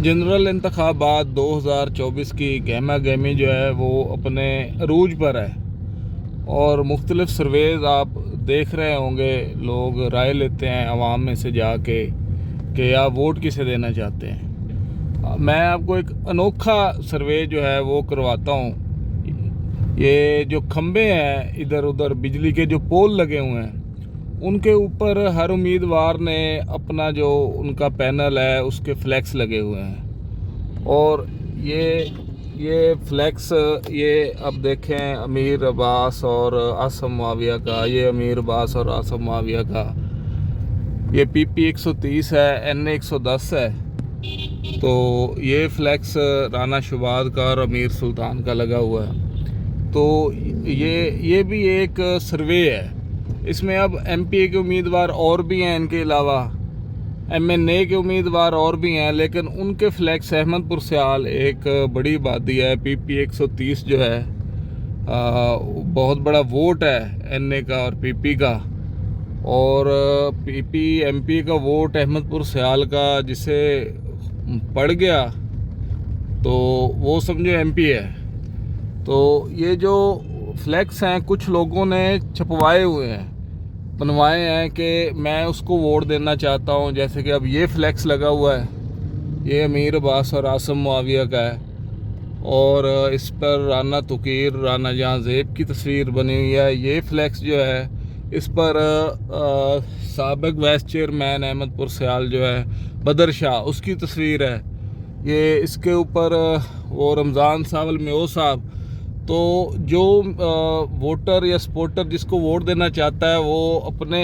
General इंतखाबात 2024 की गहमा गहमी जो है वो अपने अरूज पर है और मुख्तलिफ सर्वेज़ आप देख रहे होंगे। लोग राय लेते हैं आवाम में से जाके कि आप वोट किसे देना चाहते हैं। मैं आपको एक अनोखा सर्वे जो है वो करवाता हूँ। ये जो खंबे हैं इधर उधर बिजली के जो पोल लगे हुए हैं उनके ऊपर हर उम्मीदवार ने अपना जो उनका पैनल है उसके फ्लैक्स लगे हुए हैं। और ये फ्लैक्स ये अब देखें अमीर अब्बास और आसम मुआविया का, ये अमीर अब्बास और आसम मुआविया का, ये PP 130 है, NA 110 है। तो ये फ्लैक्स राना शुबाद का और अमीर सुल्तान का लगा हुआ है। तो ये भी एक सर्वे है। इसमें अब MPA के उम्मीदवार और भी हैं, इनके अलावा MNA के उम्मीदवार और भी हैं, लेकिन उनके फ्लैक्स अहमदपुर सियाल एक बड़ी आबादी है। PP 130 जो है बहुत बड़ा वोट है NA का और PP का, और PP MP का वोट अहमदपुर सियाल का जिसे पड़ गया तो वो समझो MP है। तो ये जो फ्लैक्स हैं कुछ लोगों ने छपवाए हुए हैं, बनवाए हैं कि मैं उसको वोट देना चाहता हूं। जैसे कि अब ये फ्लैक्स लगा हुआ है, ये अमीर अब्बास और आसम मुआविया का है, और इस पर राना तुकीर, राना जहां ज़ेब की तस्वीर बनी हुई है। ये फ्लैक्स जो है इस पर साबिक वाइस चेयरमैन अहमदपुर सियाल जो है बदर शाह, उसकी तस्वीर है। ये इसके ऊपर वो रमज़ान सावल मेओ साहब। तो जो वोटर या सपोर्टर जिसको वोट देना चाहता है वो अपने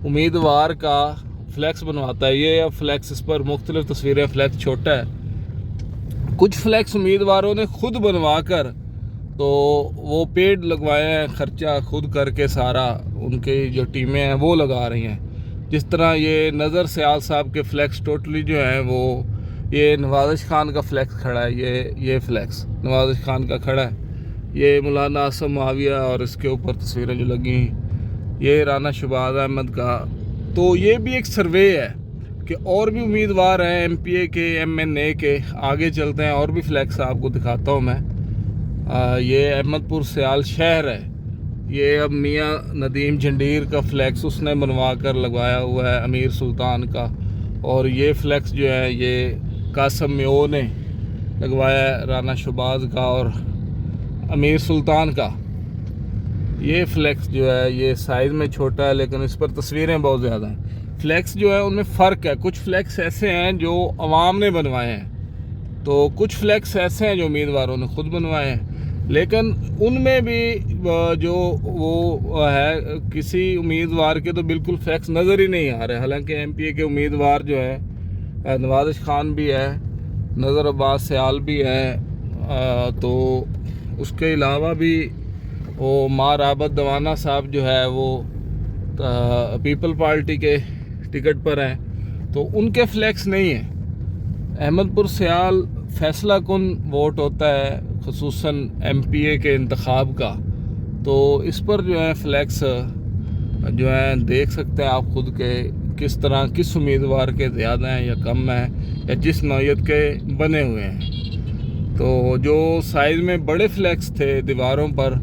उम्मीदवार का फ्लैक्स बनवाता है। ये अब फ्लैक्स, इस पर मुख्तलिफ तस्वीरें, फ्लैक्स छोटा है। कुछ फ्लैक्स उम्मीदवारों ने खुद बनवा कर, तो वो पेड लगवाए हैं, ख़र्चा खुद करके सारा उनकी जो टीमें हैं वो लगा रही हैं। जिस तरह ये नज़र सियाल साहब के फ्लैक्स टोटली जो हैं वो, ये नवाज़िश खान का फ्लैक्स खड़ा है, ये फ्लैक्स नवाज़िश खान का खड़ा है। ये मौलाना आसम मुआविया और इसके ऊपर तस्वीरें जो लगी, ये राना शुबाद अहमद का। तो ये भी एक सर्वे है कि और भी उम्मीदवार हैं MPA के, MNA के। आगे चलते हैं और भी फ्लैक्स आपको दिखाता हूँ मैं। ये अहमदपुर सियाल शहर है। ये अब मियाँ नदीम झंडीर का फ्लैक्स उसने बनवा कर लगवाया हुआ है, अमीर सुल्तान का। और ये फ्लैक्स जो है ये कासम मेओ ने लगवाया है, राना शुबाद का और अमीर सुल्तान का। ये फ्लैक्स जो है ये साइज़ में छोटा है, लेकिन इस पर तस्वीरें बहुत ज़्यादा हैं। फ्लैक्स जो है उनमें फ़र्क है। कुछ फ्लैक्स ऐसे हैं जो अवाम ने बनवाए हैं, तो कुछ फ्लैक्स ऐसे हैं जो उम्मीदवारों ने खुद बनवाए हैं। लेकिन उनमें भी जो वो है, किसी उम्मीदवार के तो बिल्कुल फ्लैक्स नज़र ही नहीं आ रहे। हालांकि MPA के उम्मीदवार जो है नवाज़िश खान भी है, नज़र अब्बास सियाल भी है, तो उसके अलावा भी वो माँ राबत दवाना साहब जो है वो पीपल पार्टी के टिकट पर हैं, तो उनके फ्लैक्स नहीं हैं। अहमदपुर सियाल फैसला कुन वोट होता है खुसूसन MPA के इंतखाब का, तो इस पर जो है फ्लैक्स जो हैं देख सकते हैं आप खुद के, किस तरह किस उम्मीदवार के ज़्यादा हैं या कम हैं या जिस नौयत के बने हुए हैं। तो जो साइज़ में बड़े फ्लैक्स थे दीवारों पर,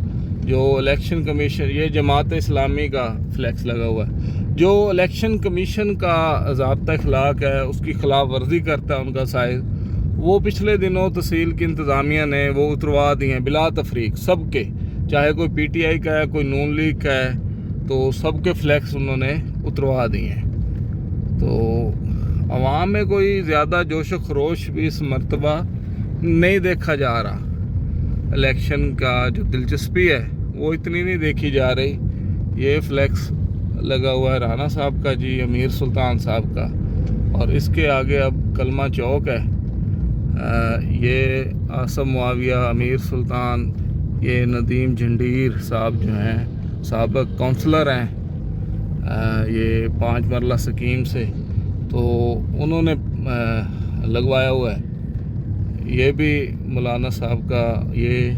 जो इलेक्शन कमीशन, ये जमात इस्लामी का फ्लैक्स लगा हुआ है, जो इलेक्शन कमीशन का ज़ाब्ता अखलाक है उसकी खिलाफ वर्जी करता है उनका साइज़, वो पिछले दिनों तहसील की इंतज़ामिया ने वो उतरवा दिए हैं बिला तफरीक सबके, चाहे कोई PTI का है, कोई नून लीग का है, तो सबके फ्लैक्स उन्होंने उतरवा दिए हैं। तो अवाम में कोई ज़्यादा जोश व खरोश भी इस मरतबा नहीं देखा जा रहा। इलेक्शन का जो दिलचस्पी है वो इतनी नहीं देखी जा रही। ये फ्लैक्स लगा हुआ है राना साहब का जी, अमीर सुल्तान साहब का, और इसके आगे अब कलमा चौक है। ये आसम मुआविया, अमीर सुल्तान, ये नदीम झंडीर साहब जो हैं साबिक काउंसलर हैं, ये 5 मरला स्कीम से, तो उन्होंने लगवाया हुआ है। ये भी मौलाना साहब का ये,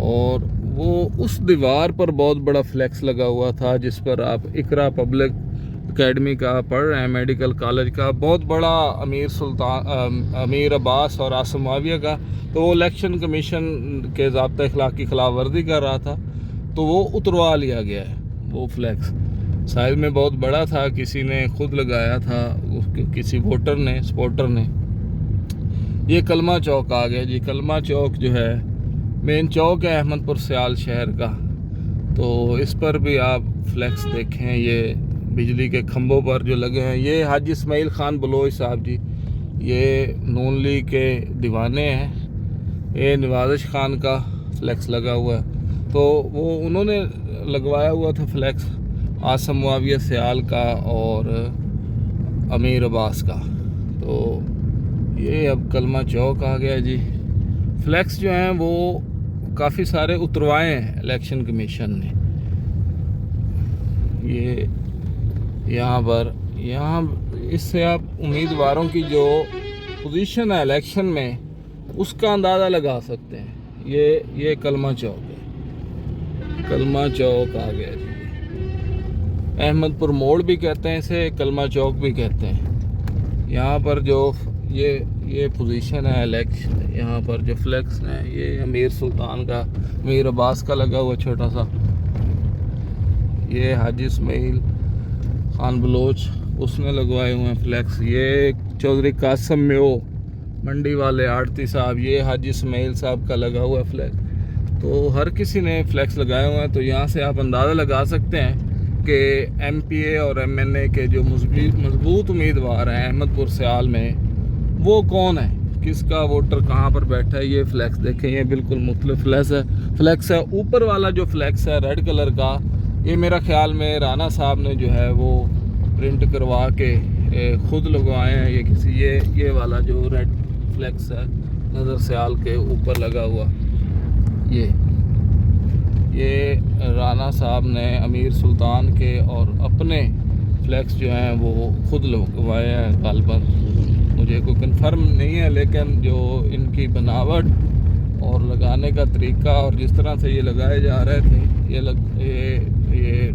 और वो उस दीवार पर बहुत बड़ा फ्लैक्स लगा हुआ था जिस पर आप इकरा पब्लिक एकेडमी का पढ़ रहे हैं, मेडिकल कॉलेज का, बहुत बड़ा अमीर अब्बास और आसिम मुआविया का। तो वो इलेक्शन कमीशन के ज़ाब्ता अखलाक की खिलाफ वर्जी कर रहा था, तो वो उतरवा लिया गया है। वो फ्लैक्स साइज में बहुत बड़ा था, किसी ने खुद लगाया था, किसी वोटर ने, सपोर्टर ने। ये कलमा चौक आ गया जी। कलमा चौक जो है मेन चौक है अहमदपुर सियाल शहर का। तो इस पर भी आप फ्लैक्स देखें, ये बिजली के खंभों पर जो लगे हैं। ये हाजी इस्माइल खान बलोच साहब जी, ये नून लीग के दीवाने हैं। ये नवाजिश खान का फ्लैक्स लगा हुआ है, तो वो उन्होंने लगवाया हुआ था फ्लैक्स आसिम मुआविया सियाल का और अमीर अब्बास का। तो ये अब कलमा चौक आ गया जी। फ्लैक्स जो हैं वो काफ़ी सारे उतरवाए हैं इलेक्शन कमीशन ने। ये यहाँ इससे आप उम्मीदवारों की जो पोजीशन है इलेक्शन में उसका अंदाज़ा लगा सकते हैं। ये कलमा चौक है, कलमा चौक आ गया जी। अहमदपुर मोड़ भी कहते हैं इसे, कलमा चौक भी कहते हैं। यहाँ पर जो ये पोजीशन है इलेक्शन, यहाँ पर जो फ्लैक्स है ये अमीर सुल्तान का, अमीर अब्बास का लगा हुआ छोटा सा। ये हाजी इस्माइल खान बलोच उसने लगवाए हुए हैं फ्लैक्स। ये चौधरी कासम म्यो मंडी वाले आड़ती साहब, ये हाजी इस्माइल साहब का लगा हुआ है फ्लैक्स। तो हर किसी ने फ्लैक्स लगाए हुए हैं। तो यहाँ से आप अंदाज़ा लगा सकते हैं कि MPA और MNA के जो मजबूत उम्मीदवार हैं अहमदपुर सियाल में, वो कौन है, किसका वोटर कहाँ पर बैठा है। ये फ्लैक्स देखें, ये बिल्कुल मुख्तलिफ फ्लैक्स है। ऊपर वाला जो फ्लैक्स है रेड कलर का, ये मेरा ख्याल में राना साहब ने जो है वो प्रिंट करवा के ख़ुद लगवाए हैं। ये किसी ये वाला जो रेड फ्लैक्स है नज़र सियाल के ऊपर लगा हुआ, ये राना साहब ने अमीर सुल्तान के और अपने फ्लैक्स जो हैं वो ख़ुद लगवाए हैं। गालबन मुझे कोई कंफर्म नहीं है, लेकिन जो इनकी बनावट और लगाने का तरीका और जिस तरह से ये लगाए जा रहे थे, ये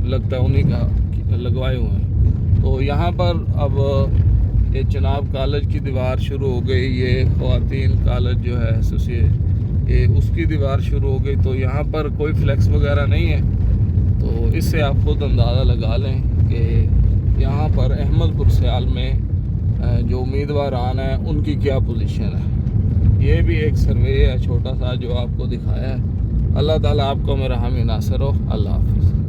लगता है उन्हीं का लगवाए हुए हैं। तो यहाँ पर अब ये चनाब कॉलेज की दीवार शुरू हो गई, ये ख़वातीन कॉलेज जो है एसोसिएट, ये उसकी दीवार शुरू हो गई। तो यहाँ पर कोई फ्लैक्स वगैरह नहीं है। तो इससे आप खुद अंदाज़ा लगा लें कि यहाँ पर अहमदपुर सियाल में जो उम्मीदवार आना है उनकी क्या पोजीशन है। ये भी एक सर्वे है छोटा सा जो आपको दिखाया है। अल्लाह ताला आपको मेरा हामी नासर हो। अल्लाह हाफ़िज़।